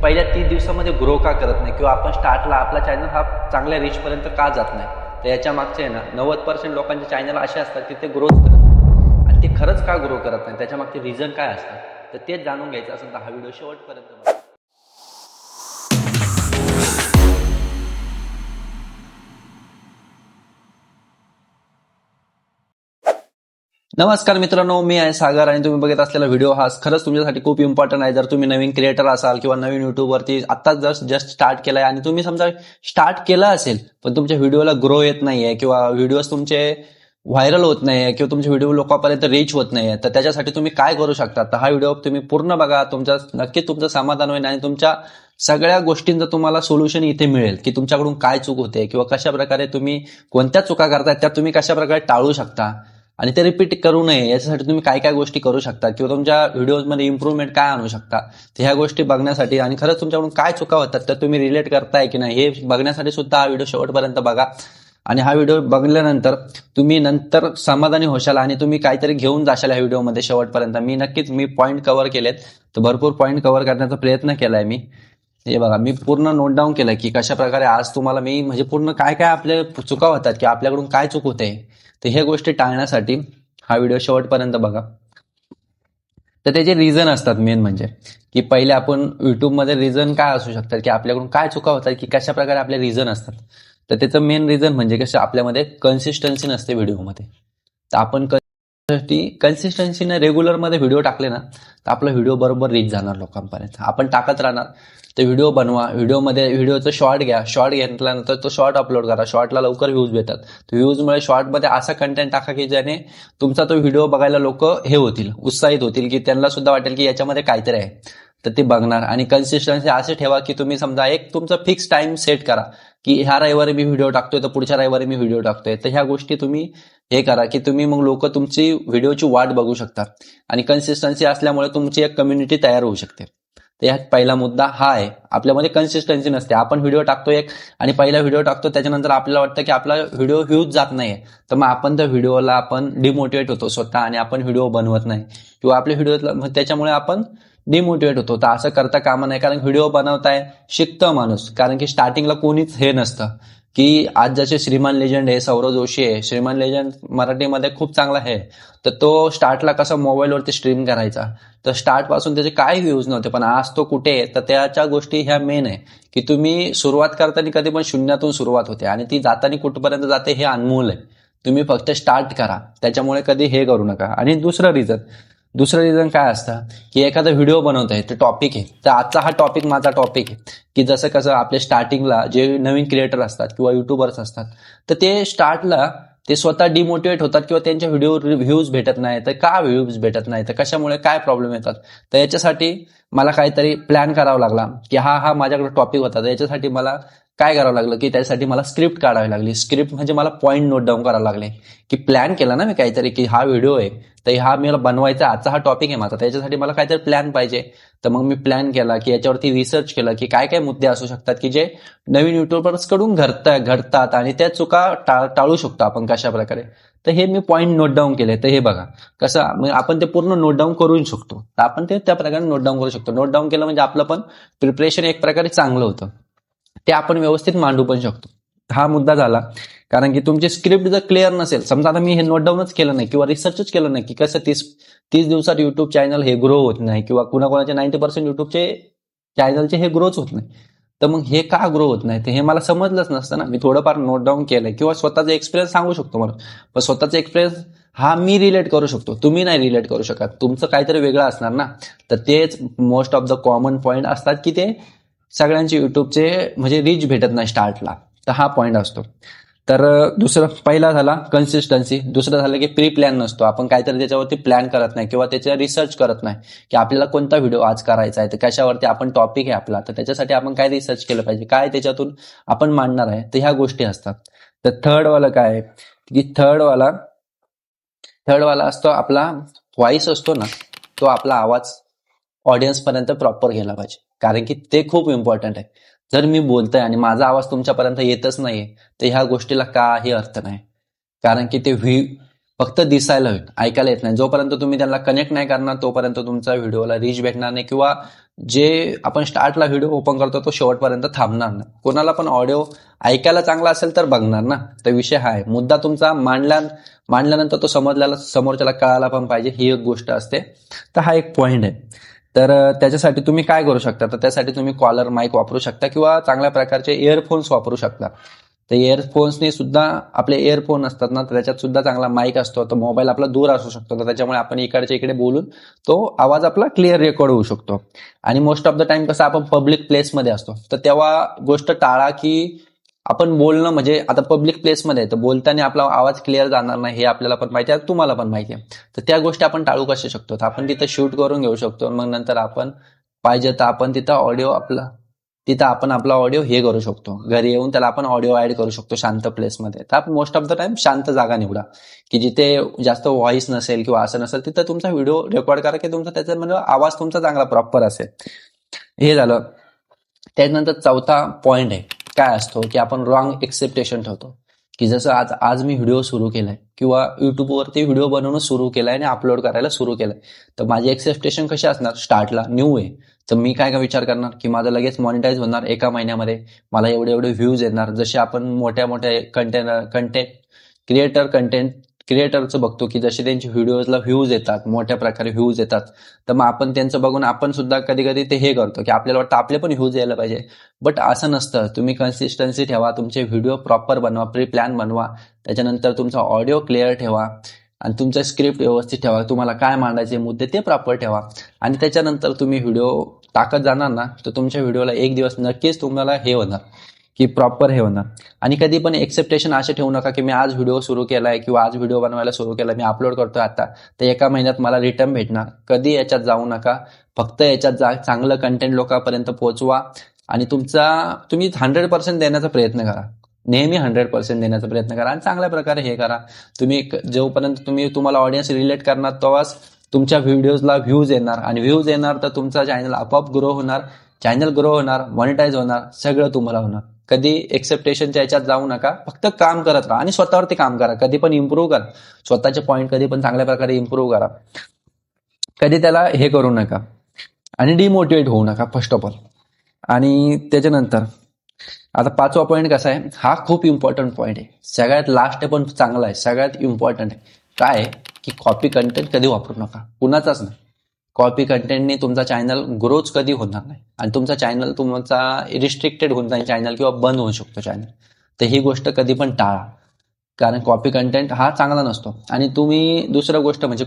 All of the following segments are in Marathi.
पहिल्या 30 दिवसामध्ये ग्रो का करत नाही, किंवा आपण स्टार्टला आपला चॅनल हा चांगल्या रीचपर्यंत का जात नाही. तर याच्या मागचे आहे ना 90% लोकांचे चॅनल असे असतात की ते ग्रोच करत नाही. आणि ते खरंच का ग्रो करत नाही, त्याच्या मागचे रिझन काय असतात, तर तेच जाणून घ्यायचं असेल तर हा व्हिडिओ शेवटपर्यंत बघा. नमस्कार मित्रांनो, मी आहे सागर आणि तुम्ही बघत असलेला व्हिडिओ हा खरंच तुमच्यासाठी खूप इम्पॉर्टंट आहे. जर तुम्ही नवीन क्रिएटर असाल किंवा नवीन युट्यूबवरती आत्ताच जस्ट स्टार्ट केलाय आणि तुम्ही समजा स्टार्ट केलं असेल पण तुमच्या व्हिडिओला ग्रो येत नाहीये किंवा व्हिडिओज तुमचे व्हायरल होत नाहीये किंवा तुमचे व्हिडिओ लोकांपर्यंत रीच होत नाहीये, तर त्याच्यासाठी तुम्ही काय करू शकता, तर हा व्हिडिओ तुम्ही पूर्ण बघा. नक्कीच तुमचं समाधान होईल आणि तुमच्या सगळ्या गोष्टींचं तुम्हाला सोल्युशन इथे मिळेल की तुमच्याकडून काय चूक होते किंवा कशा प्रकारे तुम्ही कोणत्या चुका करताय त्या तुम्ही कशा प्रकारे टाळू शकता आणि ते रिपीट करू नये याच्यासाठी तुम्ही काय काय गोष्टी करू शकता किंवा तुमच्या व्हिडिओमध्ये इम्प्रूव्हमेंट काय आणू शकता. तर ह्या गोष्टी बघण्यासाठी आणि खरंच तुमच्याकडून काय चुका होतात तर तुम्ही रिलेट करताय की नाही हे बघण्यासाठी सुद्धा हा व्हिडिओ शेवटपर्यंत बघा. आणि हा व्हिडिओ बघल्यानंतर तुम्ही नंतर समाधानी होशाल आणि तुम्ही काहीतरी घेऊन जाशाल ह्या व्हिडिओमध्ये शेवटपर्यंत. मी पॉईंट कव्हर केलेत, तर भरपूर पॉईंट कव्हर करण्याचा प्रयत्न केलाय मी. हे बघा, मी पूर्ण नोट डाऊन केलं की कशा प्रकारे आज तुम्हाला मी म्हणजे पूर्ण काय काय आपल्या चुका होतात की आपल्याकडून काय चूक होते, तर हे गोष्टी टाळण्यासाठी हा व्हिडिओ शेवटपर्यंत बघा. तर त्याचे रिझन असतात मेन म्हणजे की पहिले आपण युट्यूबमध्ये रिझन काय असू शकतात की आपल्याकडून काय चुका होतात की कशा प्रकारे आपले रिझन असतात. तर त्याचं मेन रिझन म्हणजे कसं आपल्यामध्ये कन्सिस्टन्सी नसते व्हिडिओमध्ये. तर आपण कन्सिस्टन्सीने रेग्युलरमध्ये व्हिडिओ टाकले ना तर आपला व्हिडिओ बरोबर रीच जाणार लोकांपर्यंत. आपण टाकत राहणार, तर व्हिडिओ बनवा, व्हिडिओचं शॉर्ट घ्या, शॉर्ट घेतल्यानंतर तो शॉर्ट अपलोड करा, शॉर्टला लवकर व्ह्यूज भेटतात. तर व्ह्यूजमुळे शॉर्टमध्ये असा कंटेंट टाका की ज्याने तुमचा तो व्हिडिओ बघायला लोक हे होतील, उत्साहित होतील की त्यांना सुद्धा वाटेल की याच्यामध्ये काहीतरी आहे, तर ते बघणार. आणि कन्सिस्टन्सी असे ठेवा की तुम्ही समजा एक तुमचा फिक्स टाइम सेट करा की ह्या रविवारी मी व्हिडिओ टाकतोय तर पुढच्या रविवारी मी व्हिडिओ टाकतोय. तर ह्या गोष्टी तुम्ही हे करा की तुम्ही मग लोक तुमची व्हिडिओची वाट बघू शकतात आणि कन्सिस्टन्सी असल्यामुळे तुमची एक कम्युनिटी तयार होऊ शकते. तर ह्यात पहिला मुद्दा हा आहे, आपल्यामध्ये कन्सिस्टन्सी नसते. आपण व्हिडिओ टाकतो एक आणि पहिला व्हिडिओ टाकतो, त्याच्यानंतर आपल्याला वाटतं की आपला व्हिडिओ व्ह्यूज जात नाहीये, तर मग आपण त्या व्हिडिओला आपण डिमोटिवेट होतो स्वतः आणि आपण व्हिडिओ बनवत नाही किंवा आपल्या व्हिडिओ त्याच्यामुळे आपण डिमोटिवेट होतो. तर असं करता कामा नाही, कारण व्हिडिओ बनवताय शिकतं माणूस. कारण की स्टार्टिंगला कोणीच हे नसतं की आज जसे श्रीमान लेजंड आहे, सौरव जोशी आहे, श्रीमान लेजंड मराठीमध्ये खूप चांगला आहे, तर तो स्टार्टला कसा मोबाईलवरती स्ट्रीम करायचा, तर स्टार्ट पासून त्याचे काय व्ह्यूज नव्हते, पण आज तो कुठे आहे, तर त्याच्या गोष्टी ह्या मेन आहे की तुम्ही सुरुवात करताना कधी पण शून्यातून सुरुवात होते आणि ती जाताना कुठपर्यंत जाते हे अनमोल आहे. तुम्ही फक्त स्टार्ट करा, त्याच्यामुळे कधी हे करू नका. आणि दुसरं रिझन काय असतं की एखादा व्हिडिओ बनवत आहे, ते टॉपिक आहे, तर आजचा हा टॉपिक माझा टॉपिक आहे की जसं कसं आपल्या स्टार्टिंगला जे नवीन क्रिएटर असतात किंवा युट्यूबर्स असतात, तर ते स्टार्टला ते स्वतः डिमोटिवेट होतात किंवा त्यांच्या व्हिडिओ व्ह्यूज भेटत नाही. तर का व्ह्यूज भेटत नाही, तर कशामुळे काय प्रॉब्लेम येतात, तर याच्यासाठी मला काहीतरी प्लॅन करावा लागला की हा माझ्याकडे टॉपिक होता. तर याच्यासाठी मला काय करावं लागलं की त्यासाठी मला स्क्रिप्ट काढावी लागली. स्क्रिप्ट म्हणजे मला पॉईंट नोट डाऊन करावं लागले की प्लॅन केला ना मी काहीतरी की हा व्हिडिओ आहे, तर हा मला बनवायचा, आजचा हा टॉपिक आहे माझा, त्याच्यासाठी मला काहीतरी प्लॅन पाहिजे. तर मग मी प्लॅन केला की याच्यावरती रिसर्च केलं की काय काय मुद्दे असू शकतात की जे नवीन युट्यूबर्स कडून घडतात आणि त्या चुका टाळू शकतो आपण कशा प्रकारे. तर हे मी पॉईंट नोट डाऊन केले. तर हे बघा कसं आपण ते पूर्ण नोट डाऊन करू शकतो, तर आपण ते त्या प्रकारे नोट डाऊन करू शकतो. नोट डाऊन केलं म्हणजे आपलं पण प्रिपरेशन एक प्रकारे चांगलं होतं, ते आपण व्यवस्थित मांडू पण शकतो. हा मुद्दा झाला. कारण की तुमची स्क्रिप्ट जर क्लिअर नसेल, समजा आता मी हे नोट डाऊनच केलं नाही किंवा रिसर्चच केलं नाही की कसं 30 दिवसात युट्यूब चॅनल हे ग्रो होत नाही किंवा कुणाकोणाचे 90% युट्यूबचे चॅनलचे हे ग्रोच होत नाही, तर मग हे का ग्रो होत नाही, तर हे मला समजलंच नसतं ना. मी थोडंफार नोट डाऊन केलंय किंवा स्वतःचा एक्सपिरियन्स सांगू शकतो मला, पण स्वतःचा एक्सपिरियन्स हा मी रिलेट करू शकतो, तुम्ही नाही रिलेट करू शकत, तुमचं काहीतरी वेगळं असणार ना. तर तेच most of the common point असतात की ते सगळ्यांचे युट्यूबचे म्हणजे रीच भेटत नाही स्टार्टला, तर हा पॉईंट असतो. तर पहिला झाला कन्सिस्टन्सी. दुसरं झालं की प्री प्लॅन नसतो, आपण काहीतरी त्याच्यावरती प्लॅन करत नाही किंवा त्याच्या रिसर्च करत नाही की आपल्याला कोणता व्हिडिओ आज करायचा आहे, तर कशावरती आपण टॉपिक आहे आपला, तर त्याच्यासाठी आपण काय रिसर्च केलं पाहिजे, काय त्याच्यातून आपण मांडणार आहे, तर ह्या गोष्टी असतात. तर थर्डवाला काय आहे की थर्डवाला असतो आपला व्हॉइस असतो ना, तो आपला आवाज ऑडियन्स पर्यंत प्रॉपर गेला पाहिजे. कारण की ते खूप इम्पॉर्टंट आहे. जर मी बोलतोय आणि माझा आवाज तुमच्यापर्यंत येतच नाहीये, तर ह्या गोष्टीला काही अर्थ नाही. कारण की ते फक्त दिसायला होईल, ऐकायला येत नाही. जोपर्यंत तुम्ही त्यांना कनेक्ट नाही करणार तोपर्यंत तुमचा व्हिडिओला रीच भेटणार नाही, किंवा जे आपण स्टार्टला व्हिडिओ ओपन करतो तो शेवटपर्यंत थांबणार नाही. कोणाला पण ऑडिओ ऐकायला चांगला असेल तर बघणार ना. तर विषय हा आहे. मुद्दा तुमचा मांडल्यानंतर तो समोरच्याला कळायला पण पाहिजे, ही एक गोष्ट असते. तर हा एक पॉइंट आहे. तर त्याच्यासाठी तुम्ही काय करू शकता, तर त्यासाठी तुम्ही कॉलर माईक वापरू शकता किंवा चांगल्या प्रकारचे इयरफोन्स वापरू शकता. तर इयरफोन्सने सुद्धा, आपले इयरफोन असतात ना, तर त्याच्यात सुद्धा चांगला माईक असतो. तर मोबाईल आपला दूर असू शकतो, तर त्याच्यामुळे आपण इकडच्या इकडे बोलून तो आवाज आपला क्लिअर रेकॉर्ड होऊ शकतो. आणि मोस्ट ऑफ द टाइम कसं आपण पब्लिक प्लेसमध्ये असतो, तर तेव्हा गोष्ट टाळा की आपण बोलणं, म्हणजे आता पब्लिक प्लेसमध्ये आहे तर बोलताना आपला आवाज क्लिअर जाणार नाही, हे आपल्याला पण माहिती आहे, तुम्हाला पण माहिती आहे. तर त्या गोष्टी आपण टाळू कशा शकतो, तर आपण तिथं शूट करून घेऊ शकतो. मग नंतर आपण पाहिजे तर आपण तिथं आपण आपला ऑडिओ हे करू शकतो, घरी येऊन त्याला आपण ऑडिओ ऍड करू शकतो शांत प्लेसमध्ये. तर आपण मोस्ट ऑफ द टाइम शांत जागा निवडा, की जिथे जास्त व्हॉइस नसेल किंवा असं नसेल, तिथं तुमचा व्हिडिओ रेकॉर्ड करा, की तुमचा त्याच्यामध्ये आवाज तुमचा चांगला प्रॉपर असेल. हे झालं. त्यानंतर चौथा पॉइंट आहे, काय असतो की आपण रॉंग एक्सेप्टेशन ठेवतो. की जसं आज मी व्हिडिओ सुरू केलाय किंवा युट्यूबवरती व्हिडिओ बनवणं सुरू केलंय आणि अपलोड करायला सुरू केलंय, तर माझी एक्सेप्टेशन कशी असणार, स्टार्टला न्यू आहे तर मी काय विचार करणार की माझं लगेच मॉनिटाईज होणार एका महिन्यामध्ये, मला एवढे एवढे व्ह्यूज येणार. जसे आपण मोठ्या मोठ्या कंटेंट क्रिएटरचं बघतो की जसे त्यांची व्हिडिओजला व्ह्यूज येतात, मोठ्या प्रकारे व्ह्यूज येतात, तर मग आपण त्यांचं बघून आपण सुद्धा कधी कधी ते हे करतो की आपल्याला वाटतं आपले पण व्ह्यूज यायला पाहिजे. बट असं नसतं. तुम्ही कन्सिस्टन्सी ठेवा, तुमचे व्हिडिओ प्रॉपर बनवा, प्री प्लॅन बनवा, त्याच्यानंतर तुमचा ऑडिओ क्लिअर ठेवा आणि तुमचं स्क्रिप्ट व्यवस्थित ठेवा, तुम्हाला काय मांडायचे मुद्दे ते प्रॉपर ठेवा. आणि त्याच्यानंतर तुम्ही व्हिडिओ टाकत जाणार ना, तर तुमच्या व्हिडिओला एक दिवस नक्कीच तुम्हाला हे होणार की प्रॉपर हे होणार. आणि कधी पण एक्सेप्टेशन असे ठेवू नका की मी आज व्हिडिओ सुरू केलाय किंवा आज व्हिडिओ बनवायला सुरू केलाय, मी अपलोड करतोय आता, तर एका महिन्यात मला रिटर्न भेटणार. कधी याच्यात जाऊ नका. फक्त याच्यात जा, चांगलं कंटेंट लोकांपर्यंत पोहोचवा आणि तुम्ही 100% देण्याचा प्रयत्न करा. नेहमी 100% देण्याचा प्रयत्न करा आणि चांगल्या प्रकारे हे करा. जोपर्यंत तुम्हाला ऑडियन्स रिलेट करणार तेव्हाच तुमच्या व्हिडिओजला व्ह्यूज येणार, आणि व्ह्यूज येणार तर तुमचा चॅनल आपोआप ग्रो होणार, मॉनिटाईज होणार, सगळं तुम्हाला होणार. कधी एक्सेप्टेशनच्या याच्यात जाऊ नका. फक्त काम करत राहा आणि स्वतःवरती काम करा. कधी पण इम्प्रूव्ह करा स्वतःचे पॉईंट, कधी पण चांगल्या प्रकारे इम्प्रूव्ह करा. कधी त्याला हे करू नका आणि डिमोटिवेट होऊ नका फर्स्ट ऑफ ऑल. आणि त्याच्यानंतर आता 5वा पॉईंट कसा आहे, हा खूप इम्पॉर्टंट पॉईंट आहे, सगळ्यात लास्ट पण चांगला आहे, सगळ्यात इम्पॉर्टंट आहे. काय आहे की कॉपी कंटेंट कधी वापरू नका, कुणाचाच नाही. कॉपी कंटेंटने तुमचा चॅनल ग्रोच कधी होणार नाही आणि तुमचा चॅनल रिस्ट्रिक्टेड होऊन जाईल चॅनल, किंवा बंद होऊ शकतो चॅनल. तर ही गोष्ट कधी पण टाळा, कारण कॉपी कंटेंट हा चांगला नसतो. आणि तुम्ही दुसरं गोष्ट म्हणजे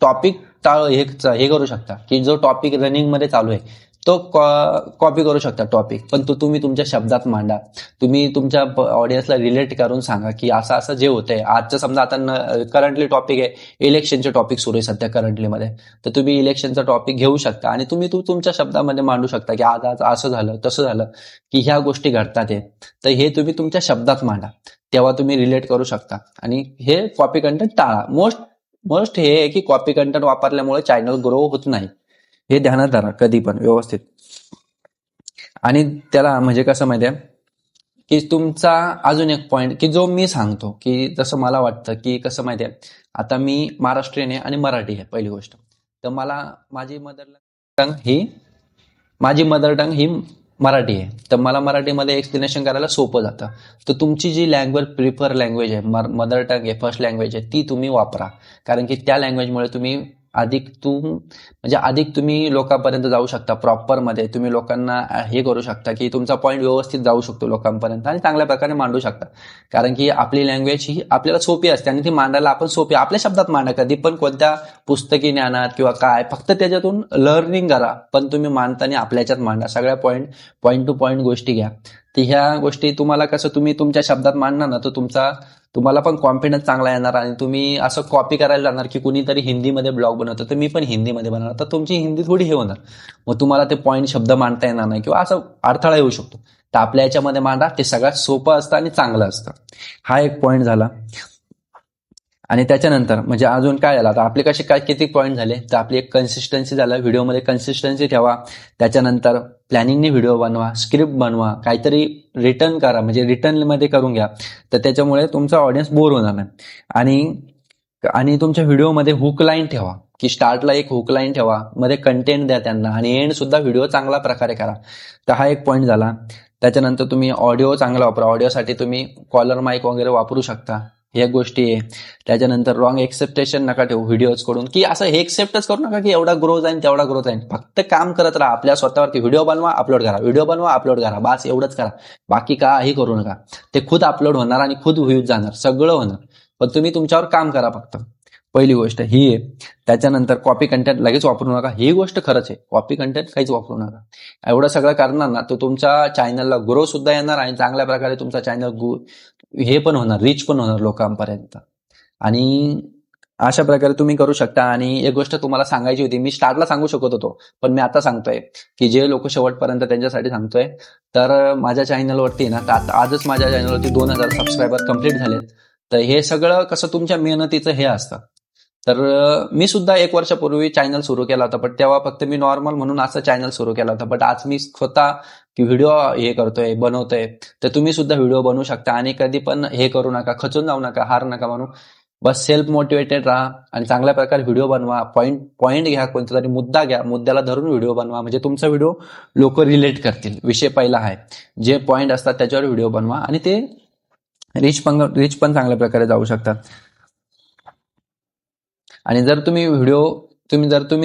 टॉपिक हे करू शकता की जो टॉपिक रनिंगमध्ये चालू आहे तो कॉपी करू शकता टॉपिक, पण तो तुम्ही तुमच्या शब्दात मांडा. तुम्ही तुमच्या ऑडियन्सला रिलेट करून सांगा की असं असं जे होतंय आजचं, समजा आता करंटली टॉपिक आहे, इलेक्शनचे टॉपिक सुरू आहे सध्या करंटलीमध्ये, तर तुम्ही इलेक्शनचा टॉपिक घेऊ शकता आणि तुम्ही तुमच्या शब्दामध्ये मांडू शकता की आज असं झालं तसं झालं, की ह्या गोष्टी घडतात आहे, तर हे तुम्ही तुमच्या शब्दात मांडा, तेव्हा तुम्ही रिलेट करू शकता. आणि हे कॉपी कंटेंट टाळा. मोस्ट हे आहे की कॉपी कंटेंट वापरल्यामुळे चॅनल ग्रो होत नाही, हे ध्यानात धरा कधी पण व्यवस्थित. आणि त्याला म्हणजे कसं माहितीये की तुमचा अजून एक पॉइंट की जो मी सांगतो की जसं मला वाटतं की कसं माहितीये, आता मी महाराष्ट्रीयन आहे आणि मराठी आहे पहिली गोष्ट, तर मला माझी मदर टंग ही मराठी आहे, तर मला मराठीमध्ये एक्सप्लेनेशन करायला सोपं जातं. तर तुमची जी प्रिफर लँग्वेज आहे, मदर टंग आहे, फर्स्ट लँग्वेज आहे, ती तुम्ही वापरा. कारण की त्या लँग्वेजमुळे तुम्ही अधिक तुम्ही लोकांपर्यंत जाऊ शकता. प्रॉपरमध्ये तुम्ही लोकांना हे करू शकता की तुमचा पॉईंट व्यवस्थित जाऊ शकतो लोकांपर्यंत आणि चांगल्या प्रकारे मांडू शकता. कारण की आपली लँग्वेज ही आपल्याला सोपी असते आणि ती मांडायला आपण सोपी, आपल्या शब्दात मांडा. कधी पण कोणत्या पुस्तकी ज्ञानात किंवा काय, फक्त त्याच्यातून लर्निंग करा, पण तुम्ही मांडताना आपल्या ह्याच्यात मांडा. सगळ्या पॉईंट टू पॉईंट गोष्टी घ्या. तर ह्या गोष्टी तुम्हाला कसं तुम्ही तुमच्या शब्दात मांडणार ना, तर तुम्हाला पण कॉन्फिडन्स चांगला येणार. आणि तुम्ही असं कॉपी करायला जाणार की कुणीतरी हिंदीमध्ये ब्लॉग बनवतं तर मी पण हिंदीमध्ये बनवणार, तर तुमची हिंदी थोडी हे होणार, मग तुम्हाला ते पॉईंट शब्द मांडता येणार नाही किंवा असं अडथळा येऊ शकतो. तर आपल्या याच्यामध्ये मांडा, ते सगळ्यात सोपं असतं आणि चांगलं असतं. हा एक पॉईंट झाला. आणि त्याच्यानंतर म्हणजे अजून काय झालं, आता आपले किती पॉईंट झाले, तर आपली एक कन्सिस्टन्सी झालं, व्हिडिओमध्ये कन्सिस्टन्सी ठेवा. त्याच्यानंतर प्लॅनिंगने व्हिडिओ बनवा, स्क्रिप्ट बनवा, काहीतरी रिटर्न मध्ये करून घ्या, तर त्याच्यामुळे तुमचा ऑडियन्स बोर होणार नाही. आणि आणि तुमच्या व्हिडिओमध्ये हुक लाईन ठेवा, की स्टार्टला एक हुक लाईन ठेवा, मध्ये कंटेंट द्या त्यांना आणि एंड सुद्धा व्हिडिओ चांगल्या प्रकारे करा. तर हा एक पॉईंट झाला. त्याच्यानंतर तुम्ही ऑडिओ चांगला वापरा. ऑडिओसाठी तुम्ही कॉलर माईक वगैरे वापरू शकता. ह्या गोष्टी आहे. त्याच्यानंतर रॉंग एक्सेप्टेशन नका ठेवू व्हिडिओज कडून, की असं हे एक्सेप्टच करू नका की एवढा ग्रो जाईल तेवढा ग्रो जाईल. फक्त काम करत राहा आपल्या स्वतःवर, की व्हिडिओ बनवा अपलोड करा, व्हिडिओ बनवा अपलोड करा, बस एवढंच करा. बाकी काही करू नका. ते खुद अपलोड होणार आणि खुद व्ह्यूज जाणार, सगळं होणार. पण तुम्ही तुमच्यावर काम करा फक्त. पहिली गोष्ट ही आहे. त्याच्यानंतर कॉपी कंटेंट लगेच वापरू नका. ही गोष्ट खरंच आहे, कॉपी कंटेंट काहीच वापरू नका. एवढं सगळं करणार ना तर तुमच्या चॅनलला ग्रो सुद्धा येणार आणि चांगल्या प्रकारे तुमचा चॅनल हे पण होणार, रीच पण होणार लोकांपर्यंत. आणि अशा प्रकारे तुम्ही करू शकता. आणि एक गोष्ट तुम्हाला सांगायची होती, मी स्टार्टला सांगू शकत होतो पण मी आता सांगतोय, की जे लोक शेवटपर्यंत त्यांच्यासाठी सांगतोय. तर माझ्या चॅनलवरती ना आजच माझ्या चॅनलवरती 2000 सबस्क्रायबर कंप्लीट झालेत. तर हे सगळं कसं तुमच्या मेहनतीचं हे असतं. तर मी सुद्धा 1 वर्षापूर्वी चॅनल सुरू केला होता, पण तेव्हा फक्त मी नॉर्मल म्हणून असं चॅनल सुरू केला होता. बट आज मी स्वतः की व्हिडिओ हे करतोय, बनवतोय. तर तुम्ही सुद्धा व्हिडिओ बनवू शकता. आणि कधी पण हे करू नका, खचून जाऊ नका, हार नका म्हणू. बस सेल्फ मोटिवेटेड राहा आणि चांगल्या प्रकारे व्हिडिओ बनवा. पॉईंट घ्या, कोणता तरी मुद्दा घ्या, मुद्द्याला धरून व्हिडिओ बनवा, म्हणजे तुमचा व्हिडिओ लोक रिलेट करतील. विषय पहिला आहे, जे पॉईंट असतात त्याच्यावर व्हिडिओ बनवा आणि ते रीच पण चांगल्या प्रकारे जाऊ शकतात. आणि जर तुम्ही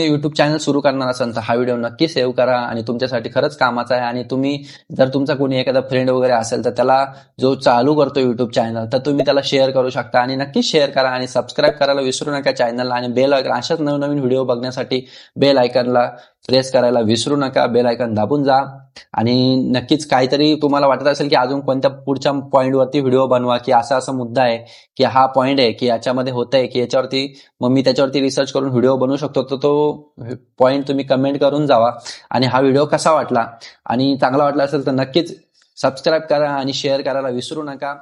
युट्यूब चॅनल सुरू करणार असाल तर हा व्हिडिओ नक्की सेव्ह करा आणि तुमच्यासाठी खरंच कामाचा आहे. आणि तुम्ही जर तुमचा कोणी एखादा फ्रेंड वगैरे असेल तर त्याला जो चालू करतो युट्यूब चॅनल, तर तुम्ही त्याला शेअर करू शकता. आणि नक्की शेअर करा आणि सबस्क्राईब करायला विसरू नका चॅनलला. आणि बेल आयकॉन, अशाच नवनवीन व्हिडिओ बघण्यासाठी बेल आयकॉनला प्रेस करायला विसरू नका. बेल आयकॉन दाबून जा. आणि नक्कीच काहीतरी तुम्हाला वाटत असेल की अजून कोणत्या पुढच्या पॉईंटवरती व्हिडिओ बनवा, की असा मुद्दा आहे, की हा पॉईंट आहे, की याच्यामध्ये होतंय, की याच्यावरती मग मी त्याच्यावरती रिसर्च करून व्हिडिओ बनवू शकतो, तर तो पॉईंट तुम्ही कमेंट करून जावा. आणि हा व्हिडिओ कसा वाटला आणि चांगला वाटला असेल तर नक्कीच सबस्क्राईब करा आणि शेअर करायला विसरू नका.